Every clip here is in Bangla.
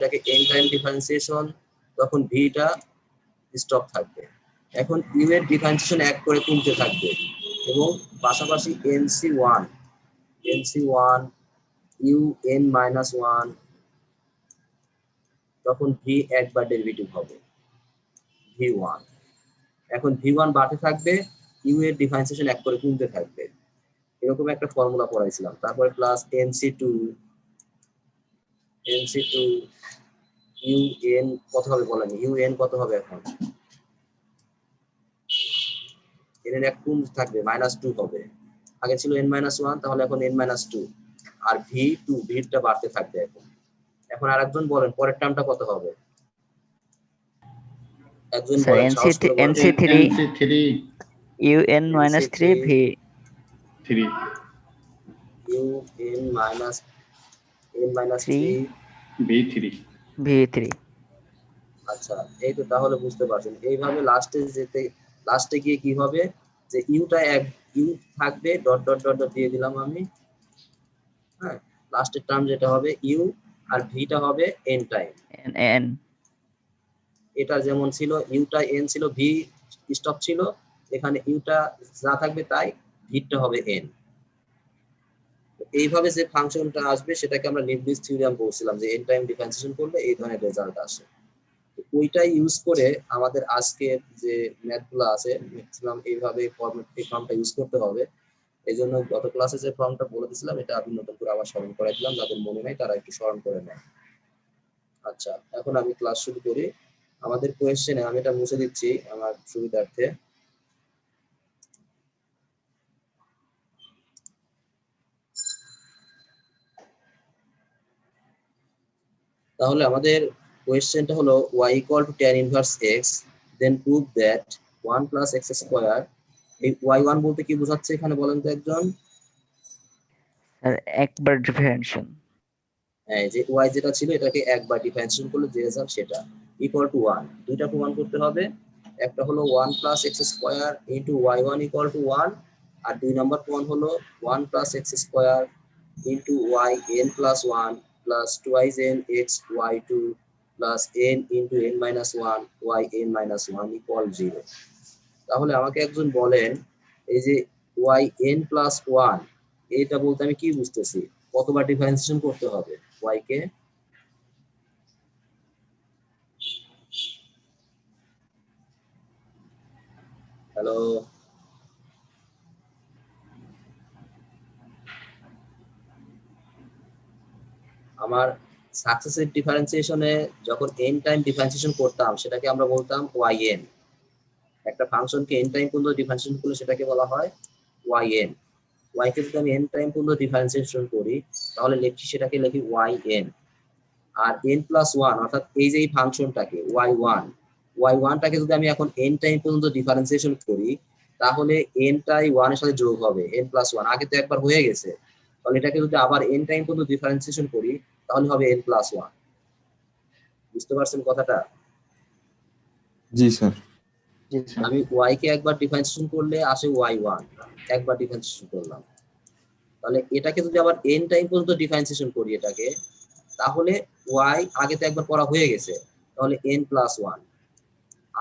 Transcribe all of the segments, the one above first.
এটাকে n টাইম ডিফারেন্সিয়েশন, তখন ভিটা স্টপ থাকবে। এখন ইউ এর ডিফারেন্সিয়েশন এক করে তুলতে থাকবে এবং পাশাপাশি nc1 ইউ n মাইনাস 1, তখন ভি একবার ডেরিভেটিভ হবে v1। এখন v1 বাড়তে থাকবে, ইউ এর ডিফারেন্সিয়েশন এক করে তুলতে থাকবে। এরকম একটা ফর্মুলা পড়াইছিলাম। তারপরে প্লাস nc2 ইউ এন কত হবে বলেন, ইউ এন কত হবে এখন? এর এক গুণ থাকবে -2 হবে, আগে ছিল n-1, তাহলে এখন n-2, আর v2 ভিটা বাড়তে থাকবে। এখন আরেকজন বলেন পরের টার্মটা কত হবে? একজন বলেন, সাহস করে বলেন। nc3 un minus 3 v3 un minus n-3 v3। আচ্ছা, এই তো তাহলে বুঝতে পারছেন। এইভাবে লাস্টে গিয়ে কি হবে, যে ইউটা এক ইউ থাকবে, ডট ডট ডট ডট দিয়ে দিলাম আমি। হ্যাঁ, লাস্টের টার্ম যেটা হবে ইউ, আর ভিটা হবে এন টাইম। n এটা যেমন ছিল, ইউটা এন ছিল, ভি স্টপ ছিল, এখানে ইউটা যা থাকবে তাই, ভিটা হবে এন। এইভাবে যে ফাংশনটা আসবে সেটাকে আমরা নিবলিস থিওরেম বলছিলাম, যে এন টাইম ডিফারেন্সিয়েশন করলে এই ধরনের রেজাল্ট আসে। ওইটাই ইউজ করে আমাদের আজকের যে ম্যাথগুলো আছে ম্যাক্সিমাম এইভাবে ফর্মটা ইউজ করতে হবে। এই জন্য গত ক্লাসে যে ফর্মটা বলে দিয়েছিলাম এটা আমি নতুন করে আবার স্মরণ করাই দিলাম, যাদের মনে নাই তারা একটু স্মরণ করে নেয়। আচ্ছা, এখন আমি ক্লাস শুরু করি। আমাদের কোয়েশ্চেনে আমি এটা মুছে দিচ্ছি আমার সুবিধার্থে। তাহলে আমাদের কোয়েশ্চেনটা হলো y equal to tan inverse x, then prove that 1 plus x square, এই y1 বলতে কি বোঝাচ্ছে এখানে বলেন তো একজন? আর একবার ডিফারেন্সিয়েশন, হ্যাঁ, যে y যেটা ছিল এটাকে একবার ডিফারেন্সিয়েশন করলে যে রেজাল্ট সেটা ইকুয়াল টু 1। দুইটা প্রমাণ করতে হবে, একটা হলো 1 plus x square into y1 equal to 1, আর দুই নম্বর প্রমাণ হলো 1 plus x square into yn plus 1 plus twice n x y2 plus n into n minus 1 yn minus 1 equal 0। তাহলে আমাকে একজন বলেন, এই যে yn plus 1 এটা বলতে আমি কি বুঝতেছি, কতবার ডিফারেন্সিয়েশন করতে হবে y কে? হ্যালো, আমার সাকসেসিভ ডিফারেন্সিয়েশনে যখন n টাইম ডিফারেন্সিয়েশন করতাম সেটাকে আমরা বলতাম yn। একটা ফাংশনকে n টাইম পর্যন্ত ডিফারেন্সিয়েশন করলে সেটাকে বলা হয় yn। y কে যদি আমি n টাইম পর্যন্ত ডিফারেন্সিয়েশন করি তাহলে লিখি, সেটাকে লিখি yn। আর n+1 অর্থাৎ এই যে এই ফাংশনটাকে y1 টাকে যদি আমি এখন n টাইম পর্যন্ত ডিফারেন্সিয়েশন করি তাহলে n টাই 1 এর সাথে যোগ হবে, n+1 আগে তো একবার হয়ে গেছে, তাহলে এটাকে যদি আবার n টাইম পর্যন্ত ডিফারেন্সিয়েশন করি তাহলে হবে n+1। বুঝতে পারছেন কথাটা? জি স্যার। আমি y কে একবার ডিফারেন্সিয়েশন করলে আসে y1, একবার ডিফারেন্সিয়েশন করলাম। তাহলে এটাকে যদি আবার n টাইম পর্যন্ত ডিফারেন্সিয়েশন করি এটাকে, তাহলে y আগে তো একবার করা হয়ে গেছে, তাহলে n+1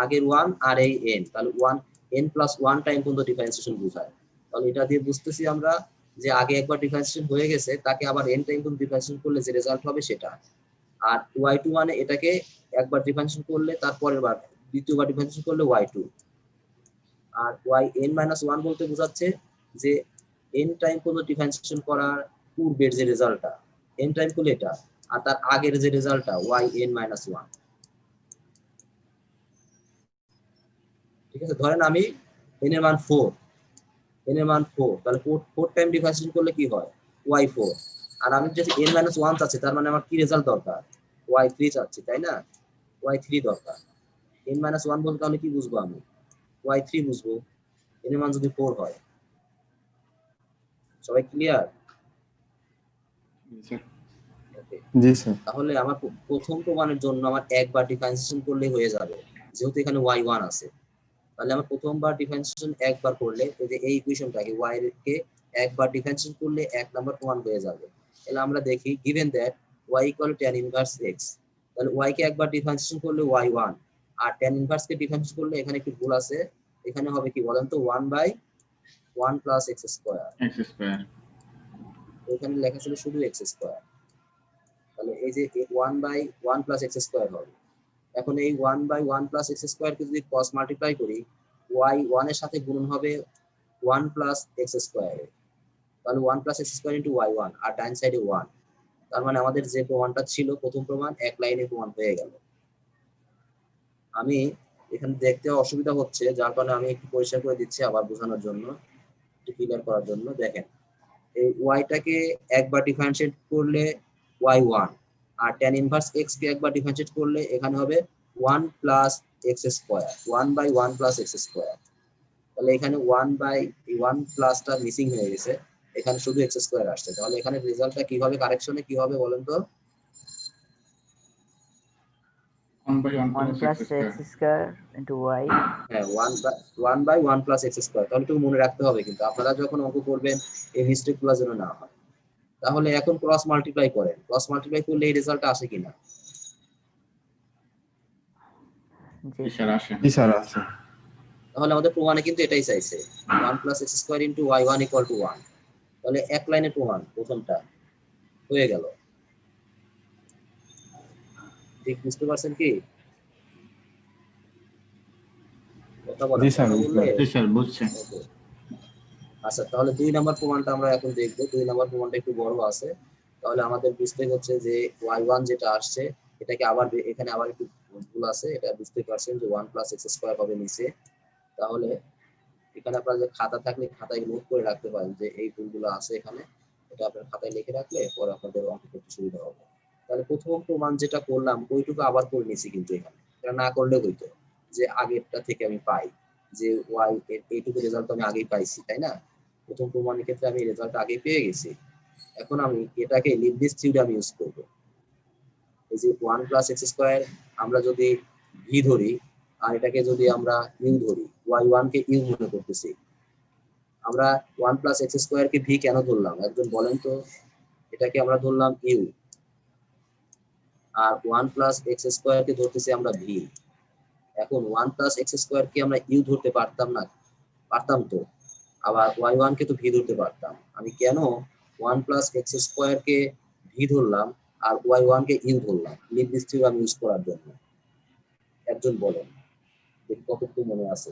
আগের 1 আর এই n, তাহলে n+1 টাইম পর্যন্ত ডিফারেন্সিয়েশন বোঝায়। তাহলে এটা দিয়ে বুঝতেছি আমরা যে আগে একবার ডিফারেন্সিয়েশন হয়ে গেছে, তাকে আবার n টাইম পর্যন্ত ডিফারেন্সিয়েশন করলে যে রেজাল্ট হবে সেটা। আর y2 মানে এটাকে একবার ডিফারেন্সিয়েশন করলে তারপরের বার দ্বিতীয়বার ডিফারেন্সিয়েশন করলে y2। আর yn-1 বলতে বোঝাচ্ছে যে n টাইম পর্যন্ত ডিফারেন্সিয়েশন করার পূর্বের যে রেজাল্টটা, n টাইম করলে এটা, আর তার আগের যে রেজাল্টটা yn-1। ঠিক আছে, ধরেন আমি n এর মান 4, তাহলে 4 টাইম ডিফারেন্সিয়েশন করলে কি হয় y4। আর আমি যদি n-1 চাচ্ছি তার মানে আমার কি রেজাল্ট দরকার, y3 চাচ্ছি, তাই না? y3 দরকার। n-1 বলতে তাহলে কি বুঝবো আমি, y3 বুঝবো, n এর মান যদি 4 হয়। সবাই ক্লিয়ার? জি স্যার। তাহলে আমার প্রথম প্রমাণের জন্য আমার একবার ডিফারেন্সিয়েশন করলে হয়ে যাবে, যেহেতু এখানে y1 আছে। তাহলে আমার প্রথমবার ডিফারেন্সিয়েশন একবার করলে এই যে এই ইকুয়েশনটাকে y কে একবার ডিফারেন্সিয়েশন করলে এক নাম্বার প্রমাণ হয়ে যাবে। তাহলে আমরা দেখি, given that y equal to tan inverse x, তাহলে y কে একবার ডিফারেন্সিয়েশন করলে y1, আর tan ইনভার্স কে ডিফারেন্সিয়েশন করলে এখানে একটু ভুল আছে, এখানে হবে কি বলেন তো 1/1 প্লাস x স্কয়ার। এখানে লেখা ছিল শুধু x স্কয়ার, তাহলে এই যে 1/1 প্লাস x স্কয়ার হবে। এখন এই 1/1 প্লাস x স্কয়ার কে যদি ক্রস মাল্টিপ্লাই করি, y1 এর সাথে গুণন হবে 1 প্লাস x স্কয়ার, তাহলে 1 plus x square into y1, আর ডান সাইডে 1। তার মানে আমাদের যে প্রমাণটা ছিল প্রথম প্রমাণ এক লাইনে প্রমাণ হয়ে গেল। আমি এখানে দেখতে অসুবিধা হচ্ছে, যার কারণে আমি একটু পরিষ্কার করে দিচ্ছি আবার বোঝানোর জন্য, একটু ক্লিয়ার করার জন্য। দেখেন, এই ওয়াইটাকে একবার ডিফারেন্সিয়েট করলে y1, আর tan ইনভার্স x কে একবার ডিফারেন্সিয়েট করলে এখানে হবে 1 plus x square, 1/1 plus x square. তাহলে এখানে 1/1 প্লাসটা মিসিং হয়ে গেছে, এখানে শুধু x স্কয়ার আসছে। তাহলে এখানে রেজাল্টটা কিভাবে কারেকশনে কি হবে বলেন তো? 1 plus x square into y। হ্যাঁ, 1/1 প্লাস x স্কয়ার। তাহলে একটু মনে রাখতে হবে, কিন্তু আপনারা যখন অঙ্ক করবেন এই মিস্টেকগুলো যেন না হয়। তাহলে এখন ক্রস মাল্টিপ্লাই করেন, ক্রস মাল্টিপ্লাই করলে এই রেজাল্টটা আসে কিনা? জি স্যার আছে। তাহলে আমাদের প্রমাণে কিন্তু এটাই চাইছে, 1 plus x square into y1 equal to 1। তাহলে এক লাইনের প্রমাণ প্রথমটা হয়ে গেল। ঠিক বুঝতে পারছেন কি? কথা বলেন, জি স্যার, কথা বুঝতে বললে পারছি। Okay. আচ্ছা, তাহলে 2 নাম্বার প্রমাণটা আমরা এখন দেখবো। 2 নাম্বার প্রমাণটা একটু বড় আছে, তাহলে আমাদের বুঝতে হচ্ছে যে y1 যেটা আসছে এটাকে আবার এখানে আবার একটু ভুল আছে, এটা বুঝতে পারছেন যে 1 প্লাস x স্কয়ার হবে নিচে। তাহলে এখানে আপনার যে খাতা থাকলে খাতায় নোট করে রাখতে পারেন যে এই ভুলগুলো আছে এখানে, এটা আপনার খাতায় লিখে রাখলে পরে আপনাদের অঙ্ক করতে সুবিধা হবে। তাহলে প্রথম প্রমাণ যেটা করলাম ওইটুকু আবার করে নিছি, কিন্তু এখানে এটা না করলে হইতো যে আগেরটা থেকে আমি পাই যে y এর এইটুকু রেজাল্ট আমি আগেই পাইছি, তাই না? প্রথম প্রমাণের ক্ষেত্রে আমি রেজাল্ট আগে পেয়ে গেছি। এখন আমি এটাকে লিবনিজ থিওরাম ইউজ করব। এই যে 1 প্লাস x স্কয়ার আমরা যদি v ধরি, আর এটাকে যদি আমরা u ধরি, y1 কে u মনে করতেছি, আমরা 1 প্লাস x স্কয়ার কে v কেন ধরলাম একজন বলেন তো? এটাকে আমরা ধরলাম u, আর 1 প্লাস x স্কয়ার কে ধরতেছি আমরা v। এখন 1 প্লাস x স্কয়ার কে আমরা u ধরতে পারতাম না? পারতাম তো। আবার y1 কে তো v ধরতে পারতাম। আমি কেন 1 প্লাস x স্কয়ার কে v ধরলাম আর y1 কে u ধরলাম লিবনিজ থিওরাম ইউজ করার জন্য? একজন বলেন, দেখি কতটুকু মনে আছে।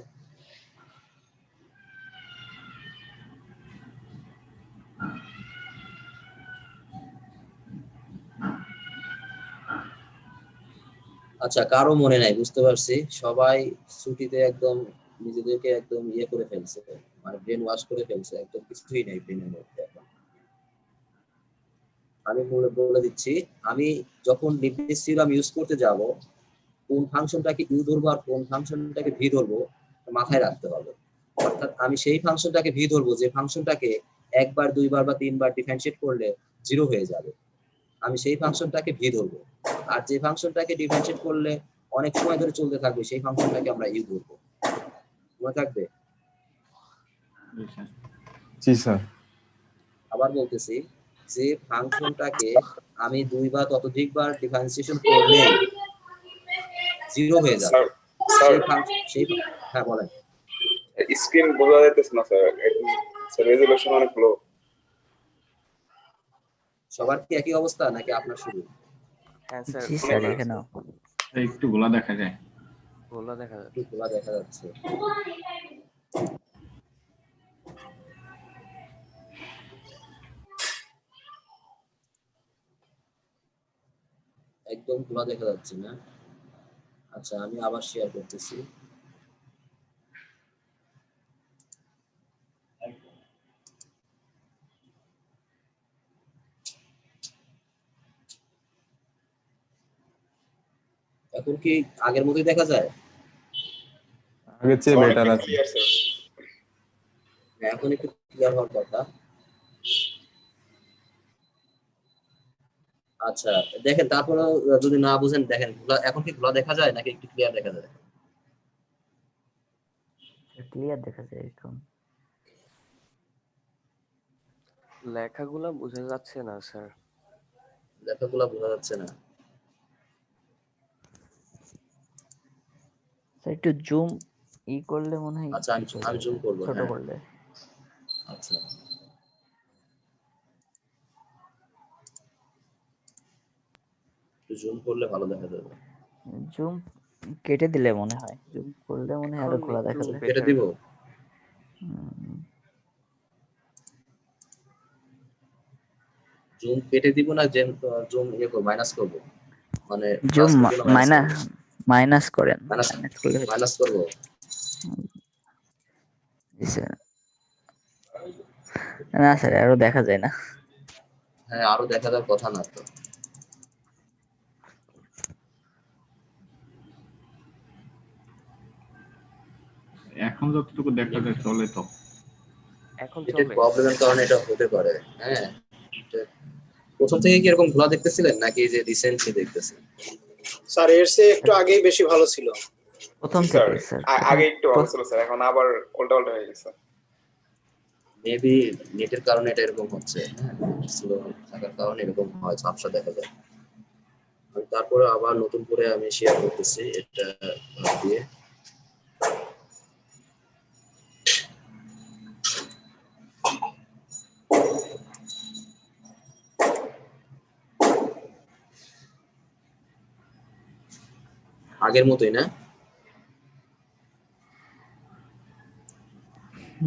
আচ্ছা, কারো মনে নাই, বুঝতে পারছি। সবাই ছুটিতে একদম নিজেদেরকে একদম ইয়ে করে ফেলছে, মানে ব্রেন ওয়াশ করে ফেলছে, একদম কিছুই নাই ব্রেনের মধ্যে এখন। আমি বলে দিচ্ছি, আমি যখন লিবনিজ থিওরাম ইউজ করতে যাব, কোন ফাংশনটাকে ইউ ধরবো আর কোন ফাংশনটাকে ভি ধরবো মাথায় রাখতে হবে। অর্থাৎ আমি সেই ফাংশনটাকে ভি ধরবো যে ফাংশনটাকে একবার, দুইবার বা তিনবার ডিফারেন্সিয়েট করলে 0 হয়ে যাবে, আমি সেই ফাংশনটাকে ভি ধরবো। আর যে ফাংশনটাকে ডিফারেন্সিয়েট করলে অনেক সময় ধরে চলতে থাকবে সেই ফাংশনটাকে আমরা ইউ ধরবো। মনে থাকবে? জি স্যার। আবার বলতেছি, যে ফাংশনটাকে আমি 2 বা ততোধিকবার ডিফারেন্সিয়েশন করলে 0 হয়ে যাবে, সেই ফাংশন হ্যাঁ বলেন। স্ক্রিন বোঝা যাইতেছে না স্যার, রেজুলেশন অনেক লো। সবার কি একই অবস্থা নাকি আপনার শুধু? হ্যাঁ স্যার, জি স্যার, এখানেও একটু গোলা দেখা যায়। গোলা দেখা যাচ্ছে। একটু খোলা দেখা যাচ্ছে। একদম খোলা দেখা যাচ্ছে না? আচ্ছা, আমি আবার শেয়ার করতেছি। এখন কি আগের মতোই দেখা যায়? আগের চেয়ে বেটার আছে। হ্যাঁ, এখন একটু ক্লিয়ার হওয়ার কথা। আচ্ছা, দেখেন, তারপরে যদি না বুঝেন দেখেন, এখন কি খোলা দেখা যায় নাকি একটু ক্লিয়ার দেখা যায়? ক্লিয়ার দেখা যায় এখন। লেখাগুলা বোঝা যাচ্ছে না স্যার। লেখাগুলো বোঝা যাচ্ছে না? একটু জুম করলে মনে হয় আচ্ছা আমি জুম করবো, ছোট হ্যাঁ। করলে। আচ্ছা একটু জুম করলে ভালো দেখা যাবে। জুম কেটে দিলে মনে হয়, জুম করলে মনে হয় আরো এখন খোলা একটু দেখা যায়। কেটে better। দিব? জুম কেটে দিব না জুম মাইনাস করব, মানে জুম প্লাস করব না মাইনাস করব? মাইনাস করেন, মাইনাস মাইনাস করলে হচ্ছে। মাইনাস করব। জি স্যার। না স্যার আরো দেখা যায় না। হ্যাঁ আরো দেখা যাওয়ার কথা না তো। এখন যতটুকু দেখা যায় চলে তো। এখন এটার চলে। প্রবলেমের কারণে এটা হতে পারে, হ্যাঁ। প্রথম থেকে কি এরকম ঘোলা দেখতেছিলেন নাকি যে রিসেন্টলি দেখতেছেন? স্যার এর চেয়ে একটু আগেই বেশি ভালো ছিল। প্রথম জি স্যার, থেকে স্যার, আগে একটু ভালো ছিল স্যার, এখন আবার উল্টা উল্টা হয়ে গেছে। মেবি নেটের কারণে এটা এরকম হচ্ছে, হ্যাঁ। স্লো থাকার কারণে এরকম হয়, ঝাপসা দেখা যায়। আমি তারপরে আবার নতুন করে আমি শেয়ার করতেছি এটা দিয়ে। আগের মতোই না?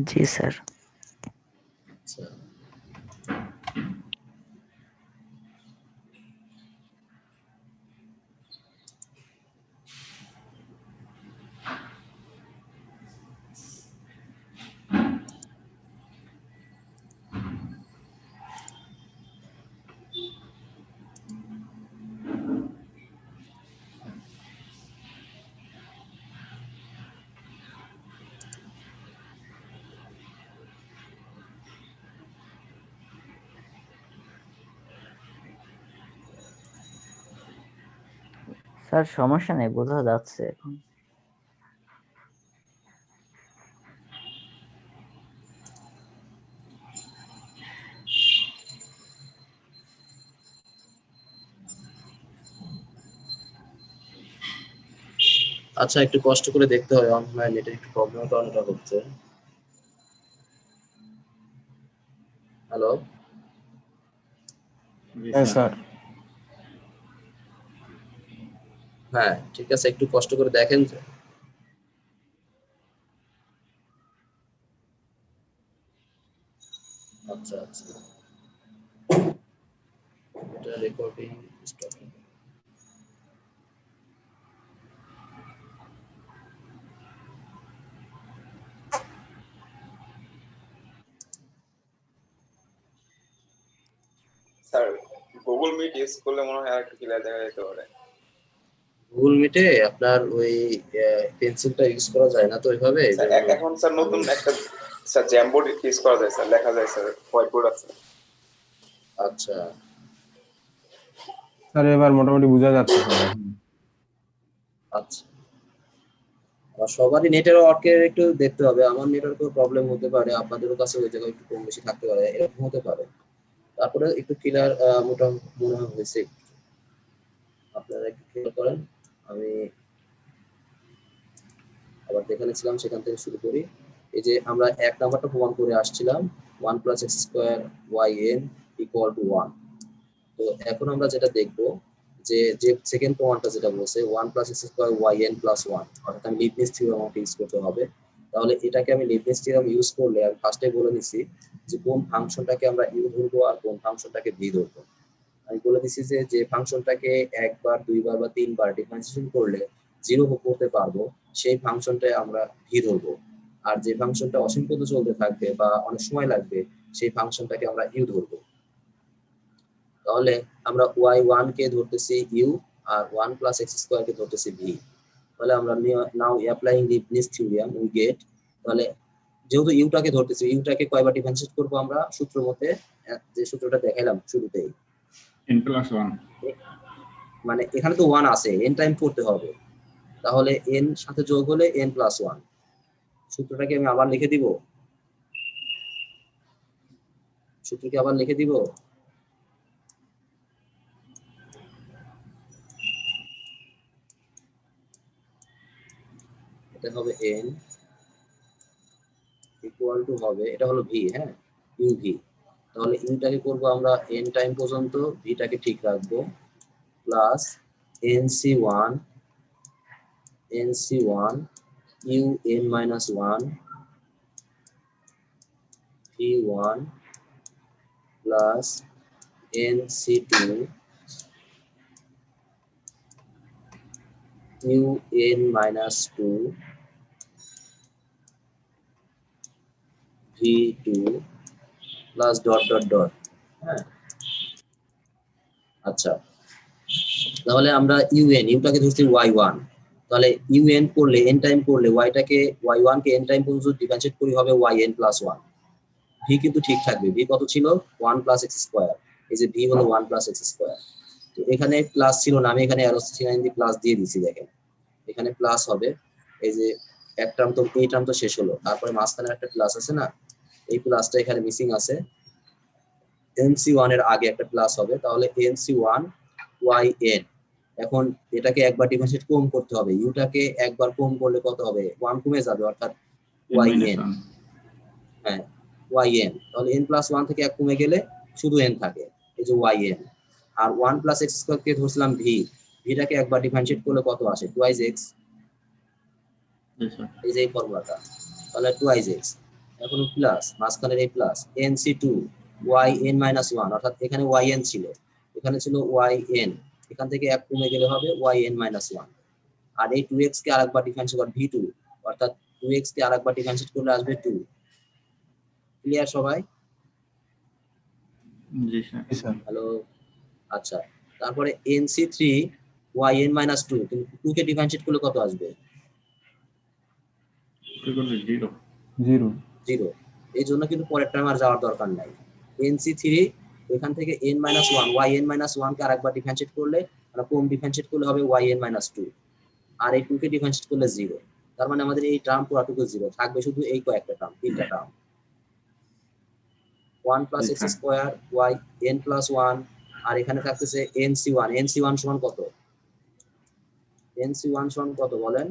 জি স্যার। আচ্ছা স্যার সমস্যা নেই, বোঝা যাচ্ছে এখন। আচ্ছা একটু কষ্ট করে দেখতে হবে, অনলাইন নেটের একটু প্রবলেমের কারণে এটা হচ্ছে। হ্যালো, হ্যাঁ স্যার। হ্যাঁ ঠিক আছে, একটু কষ্ট করে দেখেন যে। আচ্ছা আচ্ছা, এটা recording stop. Sir Google Meet use করলে মনে হয় আর একটু ক্লিয়ার দেখা যেতে পারে। গুগল মিটে আপনার ওই পেন্সিলটা ইউজ করা যায় না তো ওইভাবে, এই স্যার জন্য এখন স্যার নতুন আমি। একটা স্যার জ্যামবোর্ড ইউজ করা যায় স্যার, লেখা যায় স্যার, হোয়াইট বোর্ড আছে। আচ্ছা স্যার এবার মোটামুটি বোঝা যাচ্ছে স্যার এখন। আচ্ছা, আর সবারই নেটওয়ার্কের একটু দেখতে হবে, আমার নেটওয়ার্কের প্রবলেম হতে পারে, আপনাদেরও কাছে ওই জায়গায় একটু কম বেশি থাকতে পারে, এরকম হতে পারে। তারপরে একটু ক্লিয়ার মোটামুটি মনে হয়েছে, আপনারা একটু ক্লিয়ার করেন। আমি আবার যেখানে ছিলাম সেখান থেকে শুরু করি। এই যে আমরা এক নাম্বারটা প্রমাণ করে আসছিলাম, 1 + x² yn = 1। তো এখন আমরা যেটা দেখবো যে সেকেন্ড প্রমাণটা যেটা বলছে 1 + x² yn + 1, অর্থাৎ আমি লিবনিজ থিওরেম আমাকে ইউজ করতে হবে। তাহলে এটাকে আমি লিবনিজ থিওরেম ইউজ করলে আমি ফার্স্টে বলে নিছি যে কোন ফাংশনটাকে আমরা ইউ ধরবো আর কোন ফাংশনটাকে ভি ধরবো। আমি বলে দিছি যে যে ফাংশনটাকে একবার দুইবার বা তিনবার ডিফারেন্সিয়েশন করলে জিরো করতে পারবো সেই ফাংশনটাই আমরা ভি ধরবো, আর যে ফাংশনটা অসীম পর্যন্ত চলতে থাকবে বা অনেক সময় লাগবে সেই ফাংশনটাকে আমরা ইউ ধরবো। তাহলে আমরা y1 কে ধরতেছি ইউ আর 1 + x² কে ধরতেছি ভি। তাহলে আমরা now applying Leibniz theorem we get, তাহলে যেহেতু ইউটাকে ধরতেছি, ইউটাকে কয়বার ডিফারেন্সিয়েট করবো আমরা সূত্র মতে, যে সূত্রটা দেখাইলাম শুরুতেই। n+1। মানে এখানে তো 1 আছে, n টাইম করতে হবে, তাহলে n সাথে যোগ হলে n+1। সূত্রটাকে আমি আবার লিখে দিব, সূত্রকে আবার লিখে দিব। এটা হবে n ইকুয়াল টু হবে, এটা হলো v, হ্যাঁ, uv। তাহলে ইউটাকে করবো আমরা n টাইম পর্যন্ত, ভিটাকে ঠিক রাখবো, plus nc1 un minus 1 v1 plus nc2 un minus 2 v2 plus dot dot dot, হ্যাঁ। আচ্ছা, তাহলে আমরা ইউটাকে ধরছি y1, তাহলে un করলে n টাইম করলে y1 কে n টাইম পর্যন্ত ডিফারেন্সিয়েট করি হবে yn plus 1। v কিন্তু ঠিক থাকবে, v কত ছিল 1 plus x স্কয়ার, এই যে v হলো 1 plus x স্কয়ার। তো এখানে প্লাস ছিল না, আমি এখানে অ্যারো সাইন দিয়ে প্লাস দিয়ে দিছি, দেখেন এখানে প্লাস হবে। এই যে এক টার্ম তো, এই টার্ম তো শেষ হলো, তারপরে মাঝখানে একটা প্লাস আছে না, এই প্লাসটা এখানে মিসিং আছে, nc1 এর আগে একটা প্লাস হবে, তাহলে nc1 yn। এখন এটাকে একবার ডিফারেন্সিয়েট কম করতে হবে, ইউটাকে একবার কম করলে কত হবে, 1 কমে যাবে, অর্থাৎ yn, হ্যাঁ yn। তাহলে n প্লাস 1 থেকে 1 কমে গেলে শুধু n থাকে, এই যে yn। আর 1 প্লাস x স্কয়ার কে ধরছিলাম v, ভিটাকে একবার ডিফারেন্সিয়েট করলে কত আসে, 2x, এই যে এই ফর্মুলাটা, তাহলে 2x, এখন প্লাস মাঝখানের এই প্লাস nc2 yn minus 1, অর্থাৎ এখানে yn ছিল, এখানে ছিল yn, এখান থেকে 1 কমে গেলে হবে yn minus 1। আর এই 2x কে আরেকবার ডিফারেন্সিয়েট করলে v2, অর্থাৎ 2x কে আরেকবার ডিফারেন্সিয়েট করলে আসবে 2। ক্লিয়ার সবাই? জি স্যার। হ্যালো, আচ্ছা। তারপরে nc3 yn minus 2, কিন্তু 2 কে ডিফারেন্সিয়েট করলে কত আসবে, 0। এই জন্য কিন্তু পরের টার্ম আর যাওয়ার দরকার নাই। nc3 এখান থেকে n minus 1 yn minus 1 কে আরেকবার ডিফারেন্সিয়েট করলে, মানে কম ডিফারেন্সিয়েট করলে হবে yn minus 2, আর এই 2 কে ডিফারেন্সিয়েট করলে 0। তার মানে আমাদের এই টার্ম পুরোটুকু 0 থাকবে, শুধু এই কয়েকটা টার্ম, তিনটা term, 1 plus x square yn plus 1, আর এখানে থাকতেছে nc1 সমান কত, nc1 সমান কত বলেন,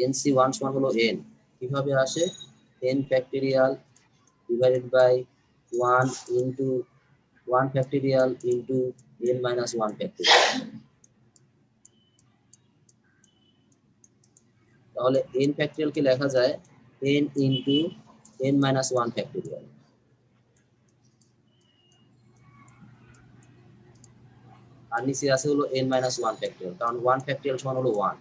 nc1 সমান হলো n, কিভাবে আসে, n factorial divided by 1 into 1 factorial into n minus 1 factorial. তাহলে n ফ্যাক্টরিয়াল কে লেখা যায় n into n minus 1 factorial, আর নিচে আছে হলো n minus 1 ফ্যাক্টরিয়াল, কারণ 1 ফ্যাক্টরিয়াল সমান হলো 1।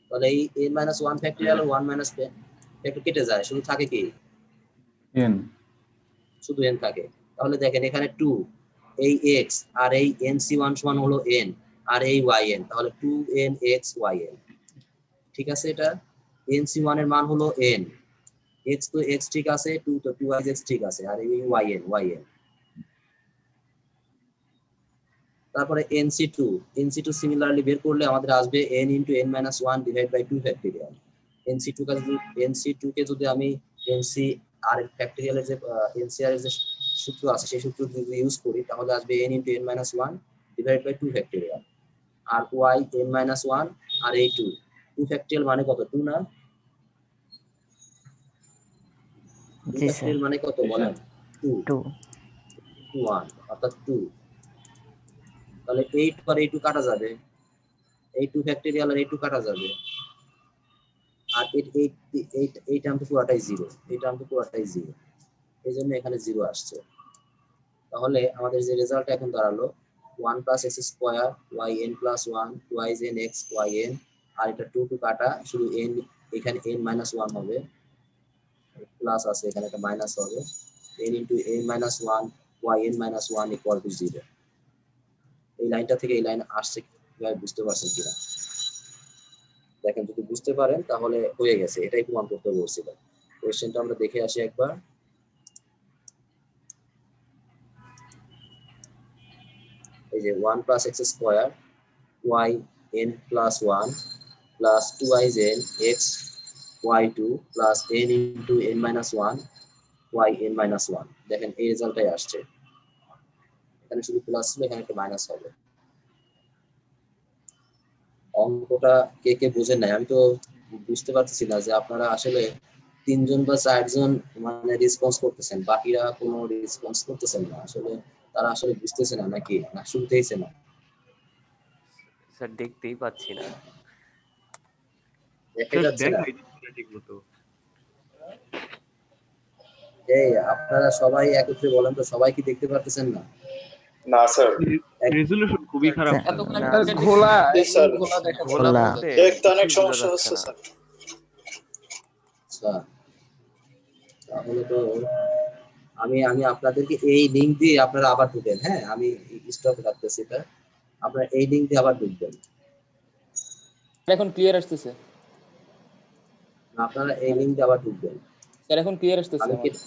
তাহলে এই n minus 1 ফ্যাক্টরিয়াল আর 1 minus ফ্যাক্টর কেটে যায়, শুধু থাকে কি n, শুধু n থাকে। তাহলে দেখেন এখানে 2, এই x আর এই nc1 সমান হলো n, আর এই yn, তাহলে 2nx yn, ঠিক আছে। এটা nc1 এর মান হলো n, x তো x ঠিক আছে, 2 তো 2x ঠিক আছে, আর এই yn। তারপরে nc2 সিমিলারলি বের করলে আমাদের আসবে n into n minus 1 divided by 2 factorial. nc2 কে যদি আমি nc আর ফ্যাক্টরিয়ালের যে ncr এর যে সূত্র আছে সেই সূত্র যদি ইউজ করি, তাহলে আসবে n into n minus 1 divided by 2 factorial, আর y n minus 1 আর এই 2 ফ্যাক্টরিয়াল মানে কত, 2 না, জি স্যার, ফ্যাক্টরিয়াল মানে কত বলেন, 2 1, অর্থাৎ 2। তাহলে 8 আর 2 কাটা যাবে, 2 ফ্যাক্টরিয়াল আর 2 কাটা যাবে, আর এই টার্ম তো পুরোটাই 0, এই টার্ম তো পুরোটাই 0, এই জন্য এখানে 0 আসছে। তাহলে আমাদের যে রেজাল্টটা এখন দাঁড়ালো 1 plus x square yn plus 1 2 n x yn, আর এটা 2 কাটা, শুধু n, এখানে n minus 1 হবে, প্লাস আছে এখানে একটা মাইনাস হবে, n into n minus 1 yn minus 1 equal to 0। এই লাইনটা থেকে এই লাইন আসছে কিভাবে বুঝতে পারছেন কিনা দেখেন, যদি বুঝতে পারেন তাহলে হয়ে গেছে, এটাই প্রমাণ করতে বলছিল। কোশ্চেনটা আমরা দেখে আসি একবার। এই যে 1 plus x square yn plus 1 plus 2yn x y2 plus n into n minus 1 yn minus 1, দেখেন এই রেজাল্টটাই আসছে। এখানে শুধু প্লাস ছিল, এখানে একটা মাইনাস হবে। অঙ্কটা কে কে বোঝেন নাই, আমি তো বুঝতে পারতেছি না যে আপনারা আসলে 3 জন বা 4 জন মানে রেসপন্স করতেছেন, বাকিরা কোনো রেসপন্স করতেছেন না। আসলে তারা আসলে বুঝতেছে না নাকি না শুনতেইছে না? স্যার দেখতেই পাচ্ছি না। দেখা যাচ্ছে না? এই আপনারা সবাই একত্রে বলেন তো, সবাই কি দেখতে পারতেছেন না? না স্যার, রেজুলেশন খুবই খারাপ স্যার, স্যার। না, স্যার ঘোলা জি, স্যার। একদম ঘোলা দেখা যাচ্ছে। ঘোলা খোলা। বলতে দেখতে অনেক কিছুই বোঝা সমস্যা যাচ্ছে হচ্ছে না। স্যার। আচ্ছা, তাহলে তো আমি আমি আপনাদেরকে এই লিংক দিয়ে আপনারা আবার ঢুকেন। হ্যাঁ, আমি স্টপ রাখতেছি এটা। আপনারা এই লিংক দিয়ে আবার ঢুকবেন। এখন ক্লিয়ার আসতেছে আপনারা এই লিংক দিয়ে আবার ঢুকবেন। স্যার, এখন ক্লিয়ার আসতেছে আমি আমার। কেটে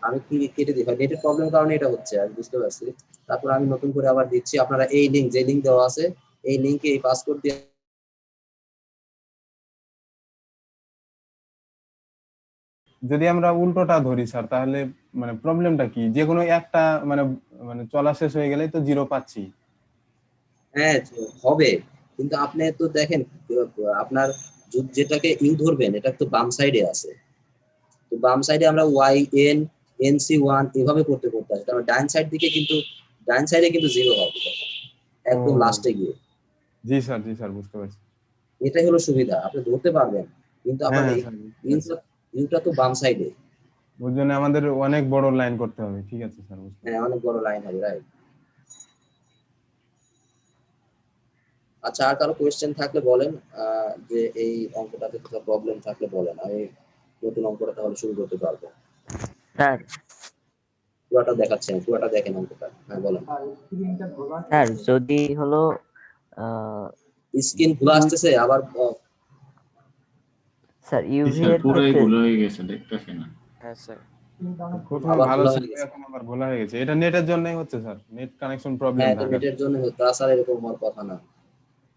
আমি কি কেটে দিই ভাই, নেটের প্রবলেম কারণে এটা হচ্ছে, আমি বুঝতে পারছি। তারপর আমি নতুন করে আবার দিচ্ছি। আপনারা এই লিংক, যে লিংক দেওয়া আছে এই লিংকে এই পাসওয়ার্ড দিয়ে যদি আমরা উল্টোটা ধরি স্যার, তাহলে মানে প্রবলেমটা কি? যে কোনো একটা মানে মানে চলা শেষ হয়ে গেলেই তো 0 পাচ্ছি। হ্যাঁ হবে, কিন্তু আপনি তো দেখেন আপনার যেটাকে ইউ ধরবেন এটা তো বাম সাইডে আছে। তো বাম সাইডে আমরা ওয়াই এন এনসি ওয়ান এভাবে করতে করতে আসি, তারপর ডান সাইড দিকে কিন্তু ডান সাইডে কিন্তু 0 হবে তখন, একদম ও। লাস্টে গিয়ে। জি স্যার বুঝতে পারছি। এটাই হলো সুবিধা, আপনি ধরতে পারবেন, কিন্তু হ্যাঁ আপনার হ্যাঁ এই স্যার, বুঝতে পারছি। ইউটা তো বাম সাইডে। ওর জন্য আমাদের অনেক বড় লাইন করতে হবে। ঠিক আছে স্যার, বুঝতে হ্যাঁ, পারছি। অনেক বড় লাইন হবে, রাইট। আচ্ছা, আর কারো কোয়েশ্চেন থাকলে বলেন, যে এই অঙ্কটাতে কোনো প্রবলেম থাকলে বলেন, আমি নতুন অঙ্কটা তাহলে শুরু করতে পারবো। স্যার পুরাটা দেখাচ্ছেন, পুরাটা দেখেন অঙ্কটা। হ্যাঁ বলেন। স্যার যদি হলো আহ, স্ক্রিন খোলা আসতেছে আবার স্যার জি ইউভি স্যার এর পুরাই ক্ষেত্রে ঘোলা হয়ে গেছে, দেখতেছি না। হ্যাঁ স্যার, প্রথমে আবার ভালো খোলা ছিল, হয়ে গেছে। এখন আবার ভোলা হয়ে গেছে। এটা নেটের জন্যই হচ্ছে স্যার, নেট কানেকশন প্রবলেম হ্যাঁ, এটা ঢাকাতে। নেটের জন্য হতো, তাছাড়া এরকম হওয়ার কথা না।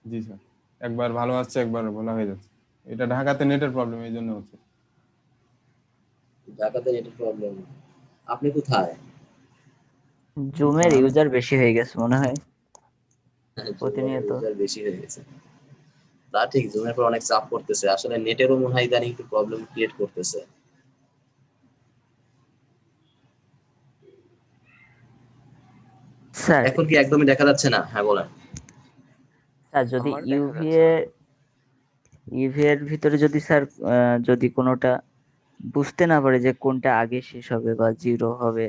জি স্যার, একবার ভালো আসছে একবার ভোলা হয়ে যাচ্ছে। এটা ঢাকাতে নেটের প্রবলেম, এই জন্য হচ্ছে। ঢাকাতে নেটের প্রবলেম। আপনি কোথায়? জুমের আমি ইউজার বেশি হয়ে গেছে মনে হয় প্রতিনিয়ত। ইউজার বেশি হয়ে গেছে, তা ঠিক। জুমের পর অনেক চাপ পড়তেছে, আসলে নেটেরও মনে হয় ইদানিং একটু প্রবলেম ক্রিয়েট করতেছে। স্যার এখন কি একদমই দেখা যাচ্ছে না? হ্যাঁ বলেন। স্যার যদি আমার দেখা যাচ্ছে না। ইউভি এর ভিতরে যদি স্যার যদি কোনোটা বুঝতে না পারে যে কোনটা আগে শেষ হবে বা 0 হবে,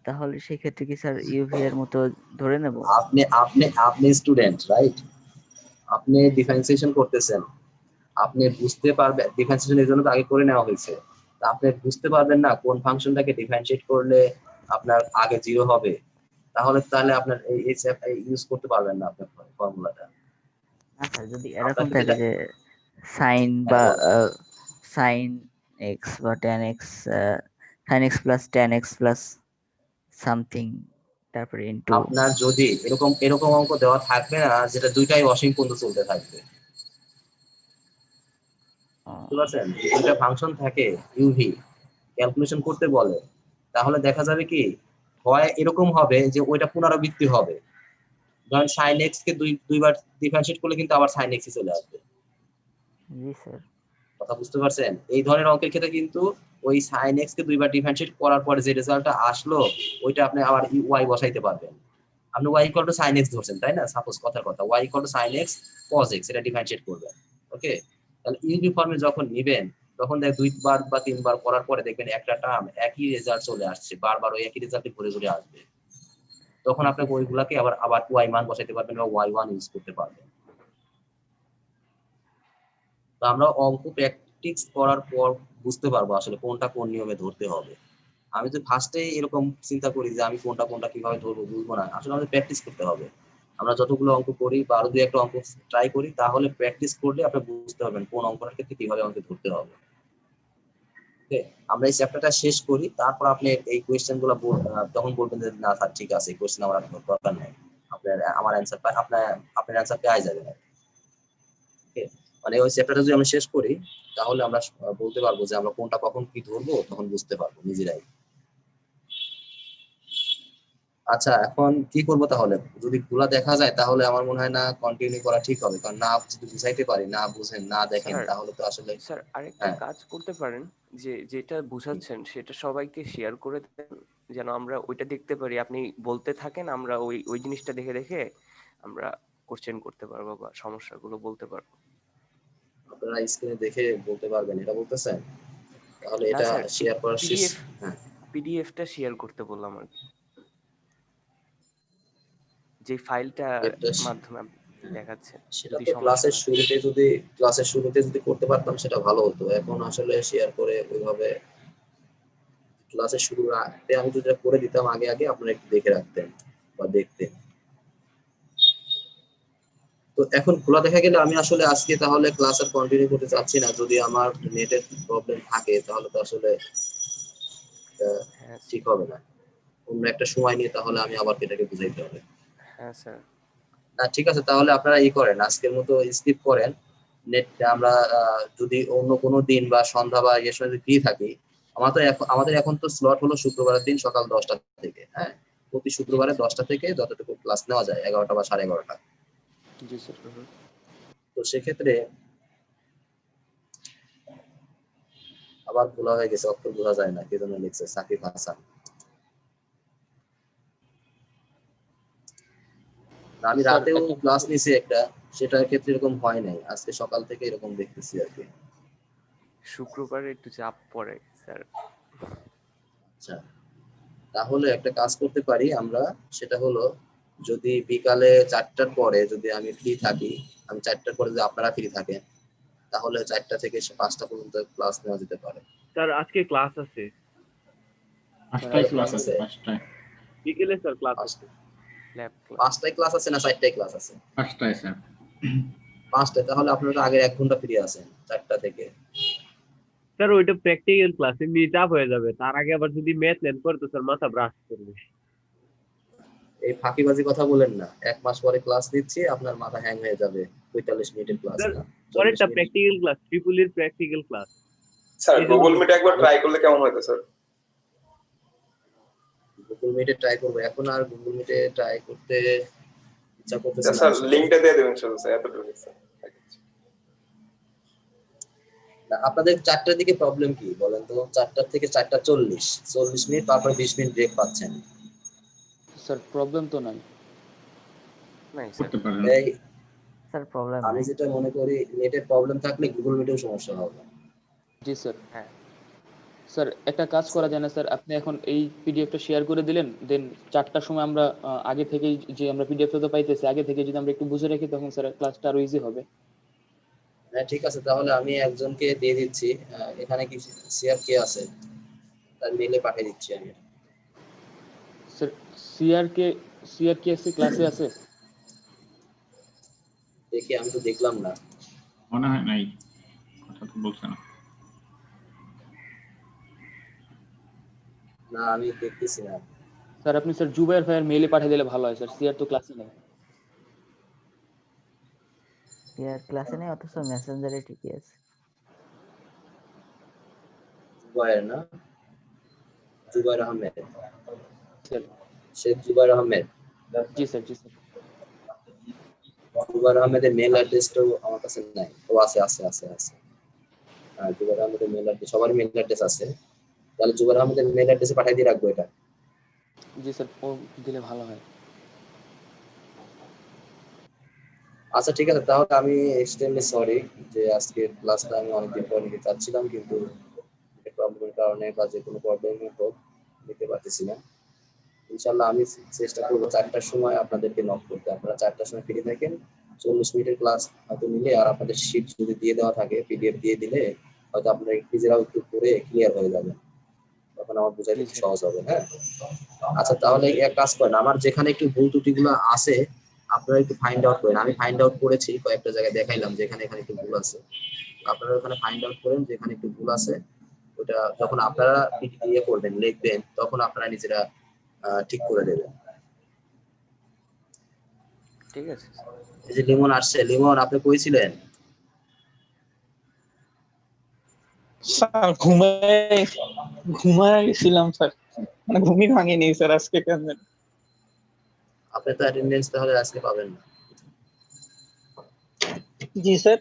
তাহলে সেক্ষেত্রে কি স্যার ইউভি এর মতো ধরে নেব? আপনি আপনি আপনি স্টুডেন্ট, রাইট? আপনি ডিফারেন্সিয়েশন করতেছেন, আপনি বুঝতে পারবেন। ডিফারেন্সিয়েশন এর জন্য তো আগে করে নেওয়া হয়েছে। তা আপনি বুঝতে পারবেন না কোন ফাংশনটাকে ডিফারেন্সিয়েট করলে আপনার আগে 0 হবে, তাহলে আপনার এই ইউজ করতে পারবেন না আপনার ফর্মুলাটা। না স্যার, যদি এরকম আপনাকে থাকে যেটা, যে সাইন হ্যাঁ বা বলেন। সাইন এক্স বা tan x, sine x plus tan x plus something, তারপরে ইন্টু। আপনার যদি এরকম এরকম অঙ্ক দেওয়া থাকবে না যেটা দুইটাই অসীম পর্যন্ত চলতে থাকবে, বুঝতে পারছেন? দুইটা ফাংশন থাকে, ইউভি ক্যালকুলেশন করতে বলে, তাহলে দেখা যাবে কি হয় এরকম হবে যে ওইটা পুনরাবৃত্তি হবে। ধরেন সাইন এক্স কে দুইবার ডিফারেন্সিয়েট করলে কিন্তু আবার সাইন এক্স চলে আসবে। জি স্যার। কথা বুঝতে পারছেন? এই ধরনের অঙ্কের ক্ষেত্রে কিন্তু ওই সাইন এক্স কে দুইবার ডিফারেন্সিয়েট করার পরে যে রেজাল্টটা আসলো ওইটা আপনি আবার ওয়াই বসাইতে পারবেন। আপনি y equal to sine x ধরছেন, তাই না? সাপোজ কথার কথা y equal to sine x cos x, এটা ডিফারেন্সিয়েট করবেন। ওকে, তাহলে ইউভি ফর্মে যখন নিবেন তখন দেখ 2বার বা 3বার করার পরে দেখবেন একটা টার্ম একই রেজাল্ট চলে আসছে, বারবার ওই একই রেজাল্টে ঘুরে ঘুরে আসবে। তখন জি আপনাকে স্যার। ওইগুলাকে আবার আবার ওয়াই মান বসাইতে পারবেন বা ওয়াই ওয়ান ইউজ করতে পারবেন। তো আমরা অঙ্ক প্র্যাকটিস করার পর বুঝতে পারবো আসলে কোনটা কোন নিয়মে ধরতে হবে। আমি তো ফার্স্টে এরকম চিন্তা করি যে আমি কোনটা কোনটা কিভাবে ধরবো, বুঝবো না। আসলে আমাদের প্র্যাকটিস করতে হবে। আমরা যতগুলো অঙ্ক করি বা আরো দুই একটা অঙ্ক ট্রাই করি, তাহলে প্র্যাকটিস করলে আপনি বুঝতে পারবেন কোন অঙ্কটার ক্ষেত্রে কিভাবে আমাকে ধরতে হবে। ওকে, আমরা এই চ্যাপ্টারটা শেষ করি, তারপর আপনি এই কোয়েশ্চেন গুলো তখন বলবেন যে না স্যার ঠিক আছে, এই কোয়েশ্চেন আমার আর দরকার নেই, আপনার আমার অ্যান্সার আপনার অ্যান্সার পেয়ে যাবেন। ওকে, মানে ওই চ্যাপ্টারটা যদি আমরা শেষ করি তাহলে আমরা বলতে পারবো যে আমরা কোনটা কখন কি ধরবো, তখন বুঝতে পারবো নিজেরাই। আচ্ছা এখন কি করব তাহলে? যদি খোলা দেখা যায় তাহলে আমার মনে হয় না কন্টিনিউ করা ঠিক হবে, কারণ না যদি বুঝাইতে পারি, না বুঝেন, না দেখেন, স্যার তাহলে তো আসলে স্যার আরেকটা হ্যাঁ কাজ করতে পারেন, যে যেটা বুঝাচ্ছেন সেটা সবাইকে শেয়ার করে দেন, যেন আমরা ওইটা দেখতে পারি। আপনি বলতে থাকেন, আমরা ওই ওই জিনিসটা দেখে দেখে আমরা কোশ্চেন করতে পারবো বা সমস্যাগুলো বলতে পারবো। আপনারা স্ক্রিনে দেখে বলতে পারবেন, এটা বলতেছেন? তাহলে না এটা স্যার, শেয়ার করার শেষ। পিডিএফ হ্যাঁ পিডিএফটা শেয়ার করতে বললাম আর কি, যে ফাইলটা এটা মাধ্যমে আপনি দেখাচ্ছেন, সেটা যদি তো সমস্যা না হয়। ক্লাসের শুরুতে যদি করতে পারতাম সেটা ভালো হতো। এখন আসলে শেয়ার করে ওইভাবে ক্লাসের শুরুর আগে আমি যদি এটা করে দিতাম আগে আগে, আপনারা একটু দেখে রাখতেন বা দেখতেন। তো এখন খোলা দেখা গেলে আমি আসলে আজকে তাহলে ক্লাস আর কন্টিনিউ করতে চাচ্ছি না। যদি আমার নেটের প্রবলেম থাকে তাহলে তো আসলে হ্যাঁ ঠিক হবে না। অন্য একটা সময় নিয়ে তাহলে আমি আবার এটাকে বুঝাইতে হবে। হ্যাঁ স্যার। না ঠিক আছে, তাহলে আপনারা করেন, আজকের মতো স্কিপ করেন। নেট আমরা যদি অন্য কোনো দিন বা সন্ধ্যা বা এর সময় ফ্রি থাকি, আমাদের এখন তো স্লট হলো শুক্রবারের দিন সকাল 10টা থেকে। হ্যাঁ, প্রতি জি শুক্রবারে স্যার। 10টা থেকে যতটুকু ক্লাস নেওয়া যায়, 11টা বা 11:30। জি স্যার। তো সেক্ষেত্রে আবার ভুলা হয়ে গেছে, অক্ষর বোঝা যায় না, কে যেন লিখছে, সাকিব হাসান। না, আমি স্যার রাতেও একটা ক্লাস নিছি একটা, সেটার ক্ষেত্রে এরকম হয় নাই, আজকে সকাল থেকে এরকম দেখতেছি আর কি। শুক্রবারে একটু চাপ পড়ে স্যার। আচ্ছা, তাহলে একটা কাজ করতে পারি আমরা, সেটা হলো যদি বিকালে 4টার পরে যদি আমি ফ্রি থাকি, আমি 4টার পরে যদি আপনারা ফ্রি থাকেন, তাহলে 4টা থেকে 5টা পর্যন্ত ক্লাস নেওয়া যেতে পারে। স্যার আজকে ক্লাস আছে, 5টায় ক্লাস ক্লাস আছে, আছে? 5টায়। বিকেলে স্যার ক্লাস আছে। Lab class. 5টায় ক্লাস আছে না 4টায় ক্লাস আছে? 5টায় স্যার। 5টায়, তাহলে আপনারা আগে 1 ঘন্টা ফ্রি আছেন 4টা থেকে। স্যার ওইটা প্র্যাকটিক্যাল ক্লাস, এমনি চাপ হয়ে যাবে, তার আগে আবার যদি ম্যাথ নেন পরে তো স্যার মাথা ব্রাশ করবে। এই ফাঁকিবাজি কথা বলেন না, 1 মাস পরে ক্লাস দিচ্ছি, আপনার মাথা হ্যাং হয়ে যাবে। 45 মিনিটের ক্লাস স্যার না, 40 পরেরটা মিনিট। প্র্যাকটিক্যাল ক্লাস, ট্রিপলির প্র্যাকটিক্যাল ক্লাস, স্যার এই জন্য গুগল মিটে বলছি। একবার ট্রাই করলে কেমন হতো স্যার? গুগল মিটে ট্রাই করবো? এখন আর গুগল মিটে ট্রাই করতে ইচ্ছা করতেছে না স্যার আসলে। লিঙ্কটা দিয়ে দেবেন শুধু স্যার, এতটুকু স্যার। না, আপনাদের 4টার দিকে প্রবলেম কি বলেন তো? 4টা থেকে 4টা 40 মিনিট, তারপর 20 মিনিট ব্রেক পাচ্ছেন। স্যার প্রবলেম তো নাই। নাই স্যার। করতে পারেন। এই স্যার প্রবলেম আমি নাই। যেটা মনে করি, নেটের প্রবলেম থাকলে গুগল মিটেও সমস্যা হবে। জি স্যার। হ্যাঁ স্যার একটা কাজ করা যায় না স্যার, আপনি এখন এই পিডিএফটা শেয়ার করে দিলেন, দেন 4টার সময় আমরা আগে থেকেই যে আমরা পিডিএফটা তো পাইতেছি, আগে থেকে যদি আমরা একটু বুঝে রাখি তখন স্যার ক্লাসটা আরো ইজি হবে। হ্যাঁ ঠিক আছে, তাহলে আমি একজনকে দিয়ে দিচ্ছি। এখানে কি শেয়ার কে আছে, তার মেলে পাঠিয়ে দিচ্ছি আমি। স্যার সিআর কে আছে, ক্লাসে আছে? দেখি, আমি তো দেখলাম না। মনে হয় নাই, কথা তো বলছে না। না, আমি দেখতেছি না। স্যার আপনি স্যার জুবাইর ভাইয়ের মেইলে পাঠিয়ে দিলে ভালো হয় স্যার, সিআর তো ক্লাসে নেই। ইয়ার ক্লাসে নেই, অথচ মেসেঞ্জারে ঠিকই আছে। জুবায়ের না, জুবায়ের আহমেদ, স্যার শেখ জুবায়ের আহমেদ। জি স্যার। জি স্যার। জুবায়ের আহমেদের মেল অ্যাড্রেসটাও আমার কাছে নাই। ও আছে আছে আছে আছে। হ্যাঁ, জুবায়ের আহমেদের মেল অ্যাড্রেস, সবারই মেল অ্যাড্রেস আছে। তাহলে জুবায়ের আহমেদের মেল অ্যাড্রেসে পাঠিয়ে দিয়ে রাখবো এটা। জি স্যার, ও দিলে ভালো হয়। আচ্ছা ঠিক আছে, তাহলে আমি এক্সট্রিমলি সরি যে আজকে ক্লাসটা আমি অনেকদিন পর নিতে চাচ্ছিলাম, কিন্তু প্রবলেমের কারণে বা যে কোনো প্রবলেমের হোক নিতে পারতেছি না। ইনশাল্লাহ আমি চেষ্টা করবো 4টার সময় আপনাদেরকে নক করতে। আপনারা 4টার সময় ফ্রি থাকেন, 40 মিনিটের ক্লাস হয়তো নিলে, আর আপনাদের শিট যদি দিয়ে দেওয়া থাকে, পিডিএফ দিয়ে দিলে হয়তো আপনারা নিজেরাও একটু করে ক্লিয়ার হয়ে যাবে, তখন আমার বোঝাইতে জি একটু স্যার। সহজ হবে। হ্যাঁ, আচ্ছা তাহলে এক কাজ করেন, আমার যেখানে একটু ভুল ত্রুটিগুলো আছে আপনারা একটু ফাইন্ড আউট করেন। আমি ফাইন্ড আউট করেছি, কয়েকটা জায়গায় দেখাইলাম যেখানে এখানে একটু ভুল আছে। আপনারা ওখানে ফাইন্ড আউট করেন যেখানে একটু ভুল আছে। ওটা যখন আপনারা করবেন, লিখবেন, তখন আপনারা নিজেরা ঠিক করে দেবেন। ঠিক আছে স্যার। এই যে লিমন আসছে, লিমন আপনি কইছিলেন? স্যার ঘুমায় গেছিলাম স্যার, মানে ঘুমই ভাঙেনি স্যার আজকে কেন জানি। আপনি তো অ্যাটেন্ডেন্স তাহলে আজকে পাবেন না। জি স্যার।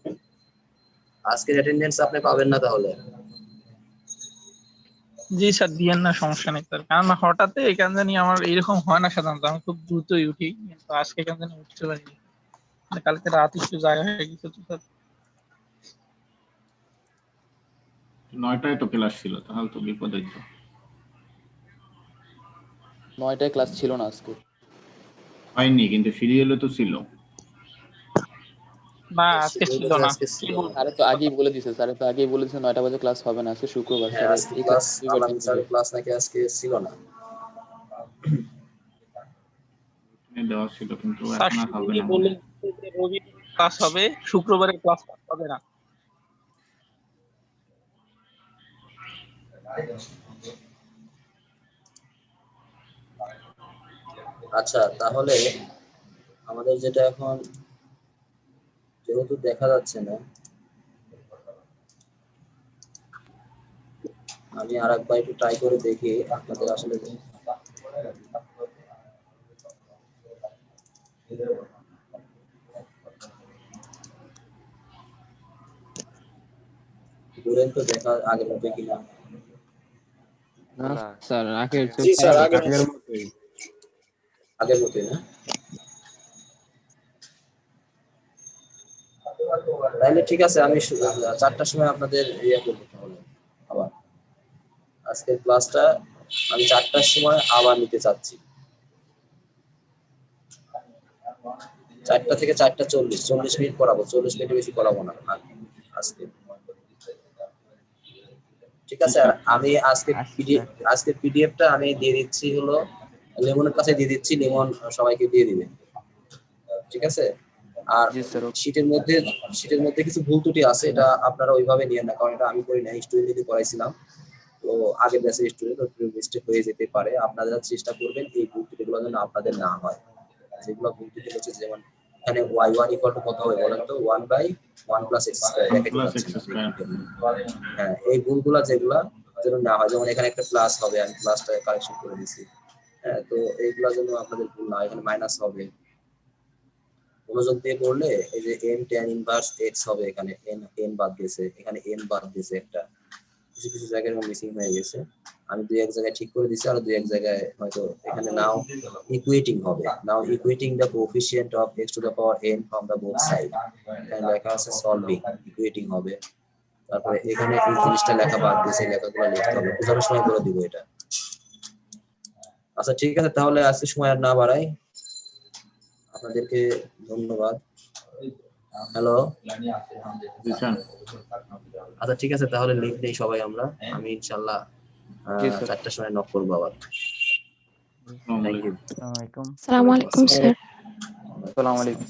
আজকের অ্যাটেন্ডেন্স আপনি পাবেন না তাহলে। জি স্যার, দিয়েন না, সমস্যা নেই স্যার। কারণ হঠাৎ কেন জানি আমার এরকম হয় না সাধারণত, আমি খুব দ্রুতই উঠি, কিন্তু আজকে কেন জানি উঠতে পারিনি। মানে কালকে রাত একটু জায়গা হয়ে গেছে তো স্যার। 9টায় তো ক্লাস ছিল, তাহলে তো বিপদে তো। 9টায় ক্লাস ছিল না আজকে। হয়নি, কিন্তু সিরিয়ালে তো ছিল। না আজকে ছিল না। আজকে ছিল না। স্যার তো আগেই বলে দিয়েছে, 9টা বাজে ক্লাস হবে না, আজকে শুক্রবার। হ্যাঁ, আজকে ক্লাস আলামিন স্যারের ক্লাস নাকি আজকে ছিল না। দেওয়া ছিল, কিন্তু স্যার এখন আর হবে না। বলে দিয়েছে যে রবি ক্লাস হবে, শুক্রবারে ক্লাস হবে না। আচ্ছা, তাহলে আমাদের যেটা এখন যেহেতু দেখা যাচ্ছে না, আমি আরেকবার একটু ট্রাই করে দেখি আপনাদের আসলে দূরের তো দেখা আগের মতো কিনা। না স্যার আগের জি স্যার, আগের আগের মতোই না? তাহলে ঠিক আছে, আমি 4টার সময় আপনাদের ইয়ে করবো তাহলে আবার। আজকের ক্লাসটা আমি 4টার সময় আবার নিতে চাচ্ছি। 4টা থেকে 4টা 40, 40 মিনিট পড়াবো, 40 মিনিট বেশি পড়াবো না আজকে। ঠিক আছে, আর আমি আজকে পিডিএফটা আমি দিয়ে দিচ্ছি হলো লেমনের কাছে দিয়ে দিচ্ছি, লেমন সবাইকে দিয়ে দিবে। ঠিক আছে, আর শীটের মধ্যে কিছু ভুল ত্রুটি আছে, এটা আপনারা ওইভাবে নিয়েন না, কারণ এটা আমি করি না, স্টুডেন্টকে পড়াইছিলাম, তো আগের ব্যাচের স্টুডেন্ট মিস্টেক হয়ে যেতে পারে। আপনারা চেষ্টা করবেন এই ভুল ত্রুটিগুলো যেন আপনাদের না হয়। যেগুলো ভুল ত্রুটি হচ্ছে, যেমন এখানে y1 = কত হবে বলেন তো? 1/1 + x²। হ্যাঁ, এই ভুলগুলা যেগুলা যেন না হয়, যেমন এখানে একটা প্লাস হবে, আমি প্লাসটা কারেকশন করে দিছি। হ্যাঁ, তো এইগুলা যেন আপনাদের ভুল না হয়। এখানে মাইনাস হবে, মনোযোগ দিয়ে পড়লে এই যে n tan ইনভার্স x হবে, এখানে n বাদ গেছে, এখানে n বাদ গেছে, একটা কিছু কিছু জায়গায় মিসিং হয়ে গেছে। আমি 2-1 জায়গায় ঠিক করে দিছি, আর 2-1 জায়গায় হয়তো এখানে নাও ইকুয়েটিং হবে, now equating the coefficient of x to the power n from the both side. এখানে লেখা আছে সলভিং, ইকুয়েটিং হবে। তারপরে এখানে এই জিনিসটা লেখা বাদ গেছে, লেখাগুলো লিখতে হবে, বোঝানোর সময় বলে দিব এটা। আচ্ছা ঠিক আছে, তাহলে আজকে সময় আর না বাড়াই, আপনাদেরকে ধন্যবাদ। হ্যালো, আচ্ছা ঠিক আছে, তাহলে লিখ দেই সবাই আমরা। আমি ইনশাআল্লাহ 4টার সময় নক করবো আবার। Thank you. আসসালামু আলাইকুম। আসসালামু আলাইকুম স্যার। আসসালামু আলাইকুম।